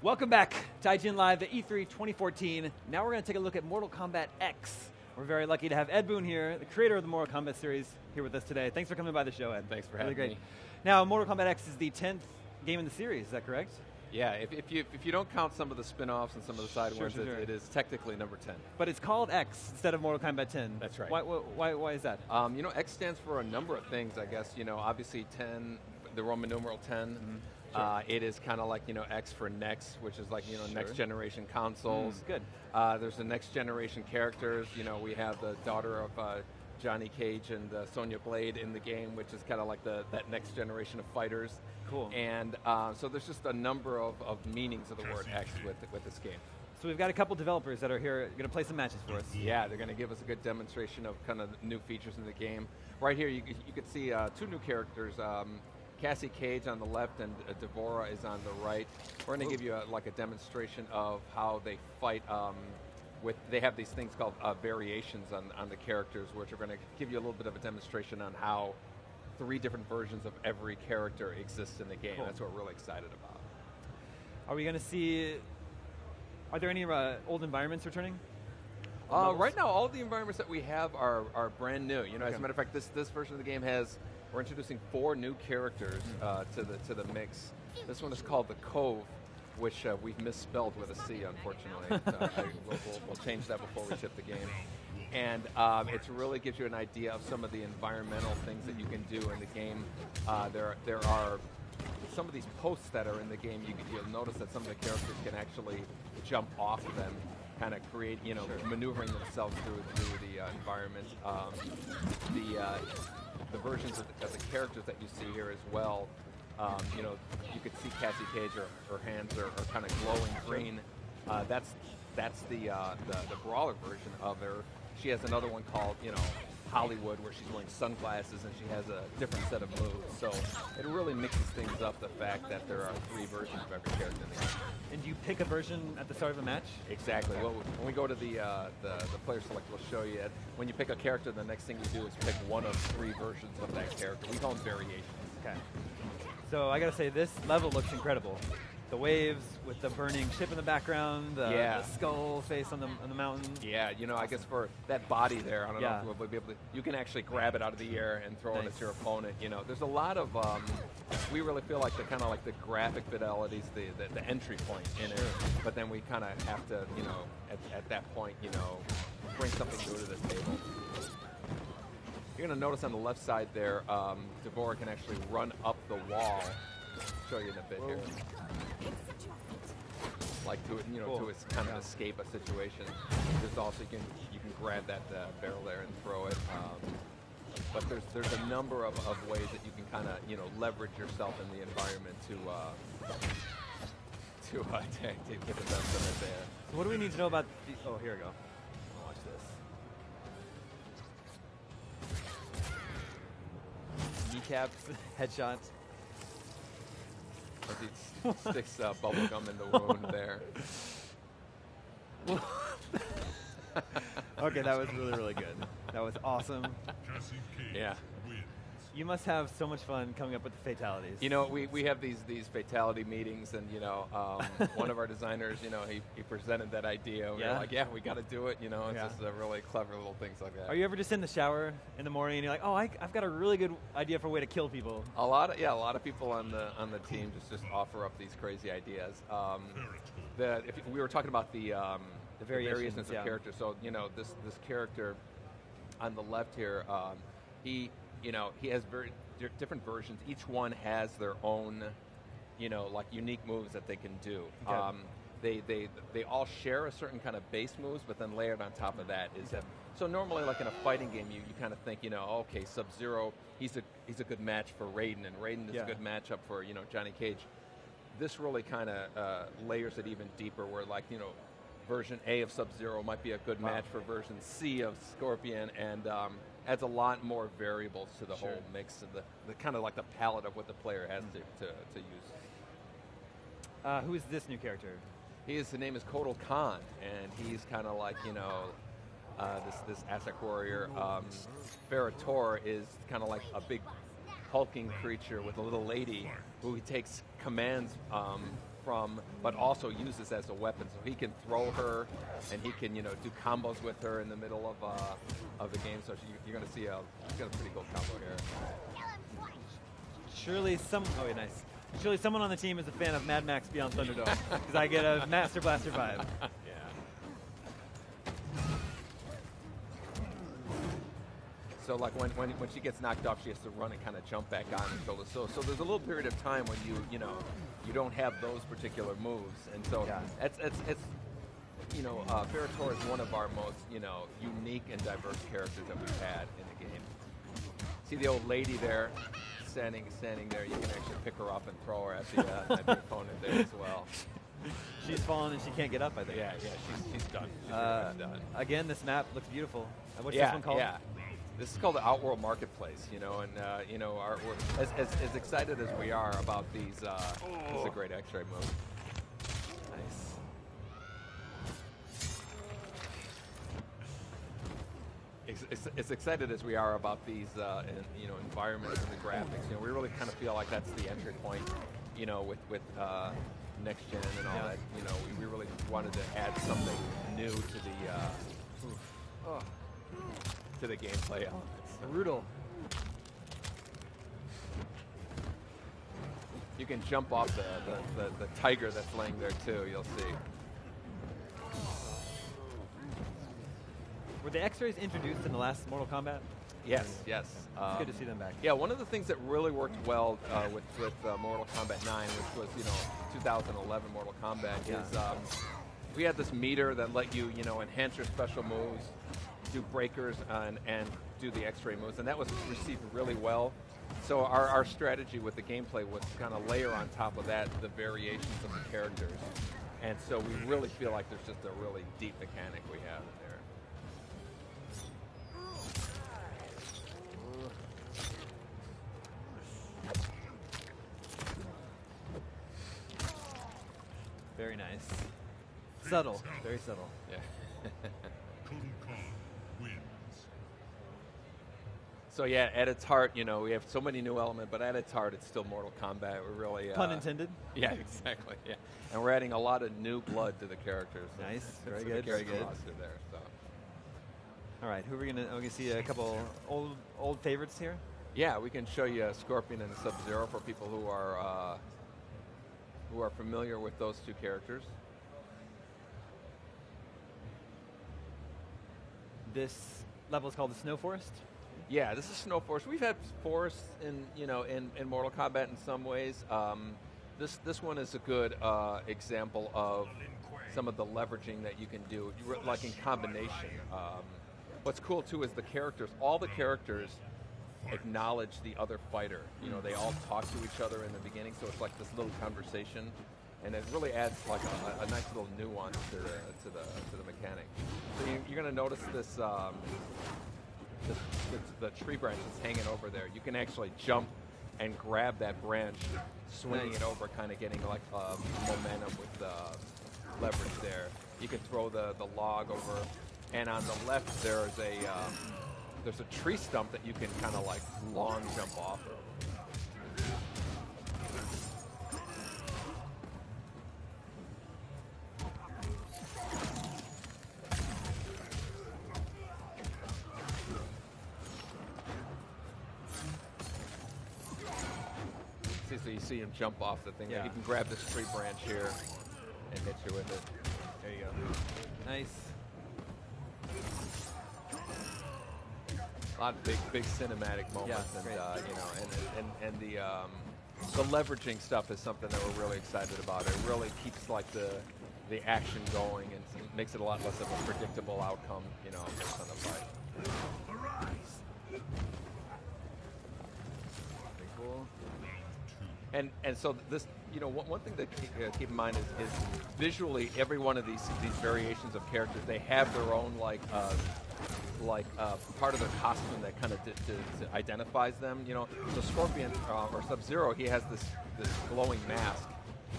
Welcome back to IGN Live, the E3 2014. Now we're going to take a look at Mortal Kombat X. We're very lucky to have Ed Boon here, the creator of the Mortal Kombat series, here with us today. Thanks for coming by the show, Ed. Thanks for having me. Now, Mortal Kombat X is the 10th game in the series, is that correct? Yeah, if you don't count some of the spin-offs and some of the side ones, it is technically number 10. But it's called X instead of Mortal Kombat 10. That's right. Why is that? X stands for a number of things, I guess. Obviously 10, the Roman numeral 10. Mm-hmm. Sure. It is kind of like, X for next, which is like, next generation consoles. Good. There's the next generation characters. We have the daughter of Johnny Cage and Sonya Blade in the game, which is kind of like that next generation of fighters. Cool. And so there's just a number of meanings of the word X with this game. So we've got a couple developers that are here going to play some matches for us. Yeah, they're going to give us a good demonstration of kind of new features in the game. Right here, you could see two new characters. Cassie Cage on the left and Devora is on the right. We're going to give you a demonstration of how they fight. They have these things called variations on the characters, which are going to give you a little bit of a demonstration on how 3 different versions of every character exists in the game. Cool. That's what we're really excited about. Are we going to see? Are there any old environments returning? Right now, all of the environments that we have are brand new. As a matter of fact, this version of the game has. We're introducing 4 new characters to the mix. This one is called the Cove, which we've misspelled with a C, unfortunately. We'll change that before we ship the game. And it really gives you an idea of some of the environmental things that you can do in the game. There are some of these posts that are in the game. You'll notice that some of the characters can actually jump off of them, kind of create, maneuvering themselves through the environment. The versions of the characters that you see here as well, you could see Cassie Cage, her hands are kind of glowing green. That's the brawler version of her. She has another one called, Hollywood, where she's wearing sunglasses and she has a different set of moves. So it really mixes things up, the fact that there are 3 versions of every character in the game. And do you pick a version at the start of a match? Exactly. Well, when we go to the player select, we'll show you it. When you pick a character, the next thing you do is pick one of 3 versions of that character. We call them variations. Okay. So I got to say, this level looks incredible. The waves with the burning ship in the background, the skull face on the mountain. Yeah, I guess for that body there, I don't know if we'll be able to. You can actually grab it out of the air and throw it at your opponent. There's a lot of. We really feel like the graphic fidelity's the entry point in it, but then we kind of have to, at that point, bring something new to the table. You're going to notice on the left side there, Devora can actually run up the wall. I'll show you in a bit here. Like to kind of escape a situation. There's also you can grab that barrel there and throw it. But there's a number of ways that you can kind of leverage yourself in the environment to get the best of it there. So what do we need to know about? Oh, here we go. Watch this. Kneecaps, headshots. He sticks bubble gum in the wound there. Okay, that was really, really good. That was awesome. Yeah. You must have so much fun coming up with the fatalities. We have these fatality meetings, and one of our designers, he presented that idea. We were like, we got to do it. It's just really clever little things like that. Are you ever just in the shower in the morning and you're like, oh, I've got a really good idea for a way to kill people? A lot of people on the team just offer up these crazy ideas. If we were talking about the variations of characters, so this character on the left here, he has very different versions. Each one has their own, unique moves that they can do. Okay. They all share a certain kind of base moves, but then layered on top of that is so normally, like in a fighting game, you kind of think, okay, Sub-Zero, he's a good match for Raiden, and Raiden is a good matchup for Johnny Cage. This really kind of layers it even deeper, where version A of Sub-Zero might be a good match for version C of Scorpion, and adds a lot more variables to the whole mix and the kind of like the palette of what the player has to use. Who is this new character? His name is Kotal Kahn, and he's kind of like this Aztec warrior. Ferrator is kind of like a big hulking creature with a little lady who he takes commands from, but also uses as a weapon. So he can throw her, and he can do combos with her in the middle of the game. So you're going to see he's got a pretty cool combo here. Surely nice. Surely someone on the team is a fan of Mad Max Beyond Thunderdome, because I get a Master Blaster vibe. So like when she gets knocked off, she has to run and kind of jump back on her shoulder. So there's a little period of time when you don't have those particular moves, and so it's Ferritor is one of our most unique and diverse characters that we've had in the game. See the old lady there, standing there. You can actually pick her up and throw her at the opponent there as well. She's fallen and she can't get up, I think. Yeah, she's done. She's pretty much done. Again, this map looks beautiful. What's this one called? Yeah. This is called the Outworld Marketplace, and we're as excited as we are about these. This is a great X-ray move. Nice. As excited as we are about these, environments and the graphics, we really kind of feel like that's the entry point, with next gen and all that. We really wanted to add something new to the gameplay elements. Brutal. You can jump off the tiger that's laying there too, you'll see. Were the X-rays introduced in the last Mortal Kombat? Yes. It's good to see them back. Yeah, one of the things that really worked well with Mortal Kombat 9, which was 2011 Mortal Kombat, is we had this meter that let you enhance your special moves, do breakers, and do the X-ray moves, and that was received really well. So our strategy with the gameplay was to kind of layer on top of that the variations of the characters, and so we really feel like there's just a really deep mechanic we have in there. Very nice. Subtle. Very subtle. Yeah. Kotal Kahn wins. So yeah, at its heart, we have so many new elements, but at its heart, it's still Mortal Kombat. We're really pun intended. Yeah, exactly. Yeah, and we're adding a lot of new blood to the characters. So Nice. Very the good. Very good. There, so. All right. Who are we gonna see a couple old favorites here? Yeah, we can show you Scorpion and Sub-Zero for people who are familiar with those two characters. This level is called the Snow Forest. Yeah, this is Snow Forest. We've had forests in Mortal Kombat in some ways. This one is a good example of some of the leveraging that you can do, like in combination. What's cool too is the characters. All the characters acknowledge the other fighter. They all talk to each other in the beginning, so it's like this little conversation, and it really adds like a nice little nuance to the mechanic. So you're going to notice this. The tree branch is hanging over there. You can actually jump and grab that branch, swinging it over, kind of getting like momentum with the leverage there. You can throw the log over, and on the left there's a tree stump that you can kind of like long jump off of. So you see him jump off the thing. Yeah. You can grab this tree branch here and hit you with it. There you go. Nice. A lot of big cinematic moments, and the leveraging stuff is something that we're really excited about. It really keeps like the action going and makes it a lot less of a predictable outcome, based on the fight. Pretty cool. And so this, one thing to keep in mind is visually every one of these variations of characters, they have their own part of their costume that kind of identifies them. So Scorpion or Sub-Zero, he has this glowing mask,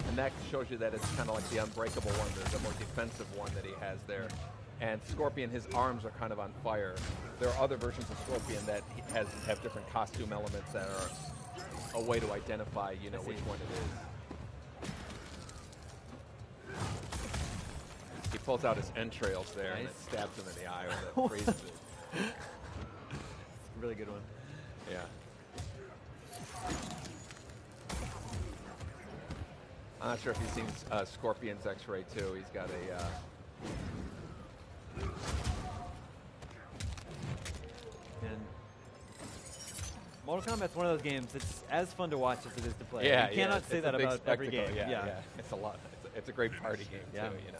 and that shows you that it's kind of like the unbreakable one, the more defensive one that he has there. And Scorpion, his arms are kind of on fire. There are other versions of Scorpion that have different costume elements that are a way to identify, which one it is. pulls out his entrails there and it stabs him in the eye with it, freezes it. Really good one. Yeah. I'm not sure if you've seen Scorpion's X-Ray too. He's got a. And Mortal Kombat's one of those games that's as fun to watch as it is to play. Yeah, you cannot say that about every game. Yeah. It's a lot. It's a great party game too. You know.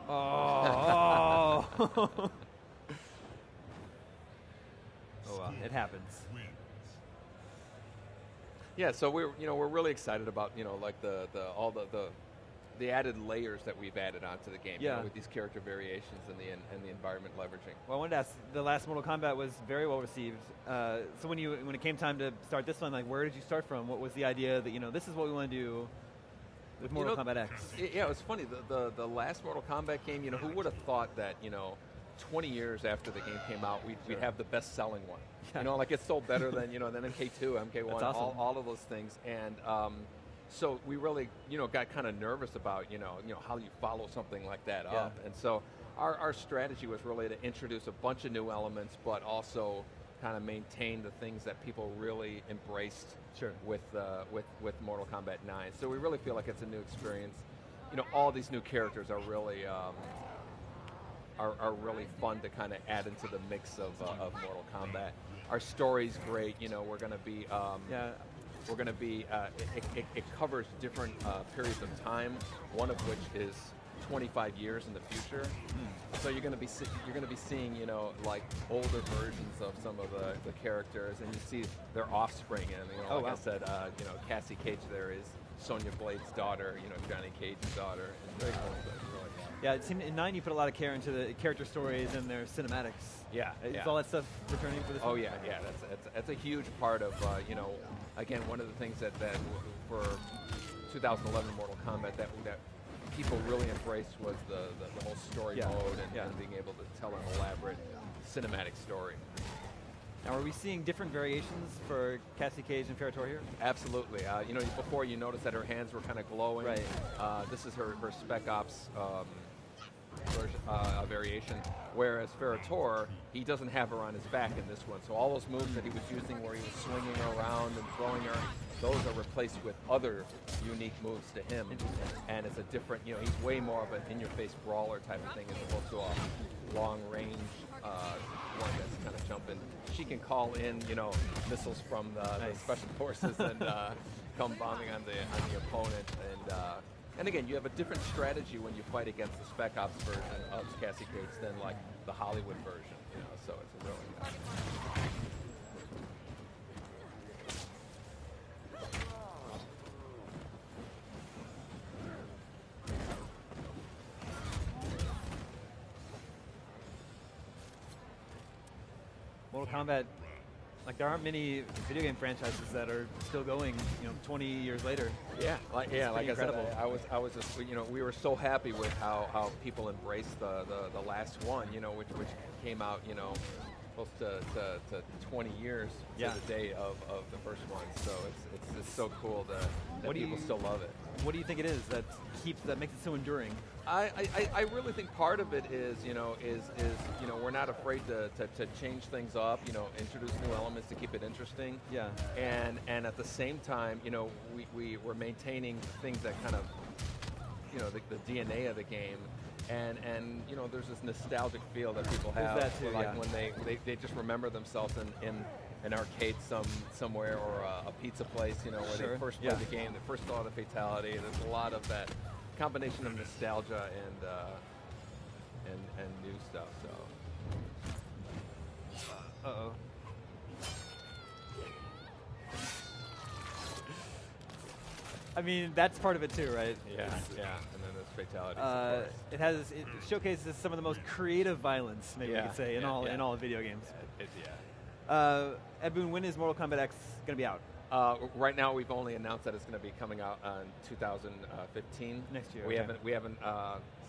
Oh. Oh well, it happens. Yeah, so we're really excited about like all the added layers that we've added onto the game. Yeah. With these character variations and the environment leveraging. Well, I wanted to ask. The last Mortal Kombat was very well received. So when it came time to start this one, like where did you start from? What was the idea that this is what we want to do with Mortal Kombat X? Yeah, it was funny. The last Mortal Kombat game, who would have thought that 20 years after the game came out, we'd have the best-selling one. Yeah. Like it sold better than than MK2, MK1, awesome. all of those things, and so we really got kind of nervous about how you follow something like that up, and so our strategy was really to introduce a bunch of new elements, but also kind of maintain the things that people really embraced with Mortal Kombat 9. So we really feel like it's a new experience. All these new characters are really are really fun to kind of add into the mix of Mortal Kombat. Our story's great. We're going to be we're going to be it covers different periods of time. One of which is 25 years in the future. So you're going to be seeing like older versions of some of the characters, and you see their offspring. And I said, Cassie Cage there is Sonya Blade's daughter. Johnny Cage's daughter. And very cool. Yeah, it seemed in 9 you put a lot of care into the character stories and their cinematics. Yeah, Is all that stuff returning for this one? Oh yeah. That's a huge part of again, one of the things that for 2011 Mortal Kombat that people really embraced was the whole story mode and being able to tell an elaborate cinematic story. Now, are we seeing different variations for Cassie Cage and Ferrator here? Absolutely. Before you noticed that her hands were kind of glowing. Right. This is her Spec Ops version, variation, whereas Ferrator, he doesn't have her on his back in this one. So all those moves that he was using where he was swinging her around and throwing her, those are replaced with other unique moves to him. And it's a different, he's way more of an in-your-face brawler type of thing as opposed to a long-range one that's kind of jumping. She can call in, missiles from the special forces and come bombing on the opponent. And again, you have a different strategy when you fight against the Spec Ops version of Cassie Cage than like the Hollywood version. So it's a really Mortal Kombat, like there aren't many video game franchises that are still going, 20 years later. Yeah, like I said, I was just, we were so happy with how people embraced the last one, which came out, close to 20 years to the day of the first one. So it's so cool that people still love it. What do you think it is that makes it so enduring? I really think part of it is we're not afraid to change things up, introduce new elements to keep it interesting. Yeah. And at the same time, we're maintaining things that kind of the DNA of the game. And there's this nostalgic feel that people have, that too, like when they just remember themselves in an arcade somewhere or a pizza place, where they first played the game, they first saw the fatality. There's a lot of that combination of nostalgia and new stuff. So. Uh-oh. I mean, that's part of it too, right? Yeah. And then there's fatalities. It showcases some of the most creative violence, maybe we could say, in all video games. Ed Boon, when is Mortal Kombat X going to be out? Right now, we've only announced that it's going to be coming out in 2015. Next year. We haven't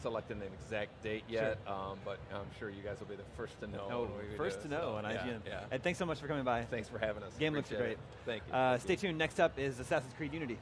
selected an exact date yet, but I'm sure you guys will be the first to know. First to know on IGN. Yeah. Ed, thanks so much for coming by. Thanks for having us. Game looks great. Thank you. Stay tuned. Next up is Assassin's Creed Unity.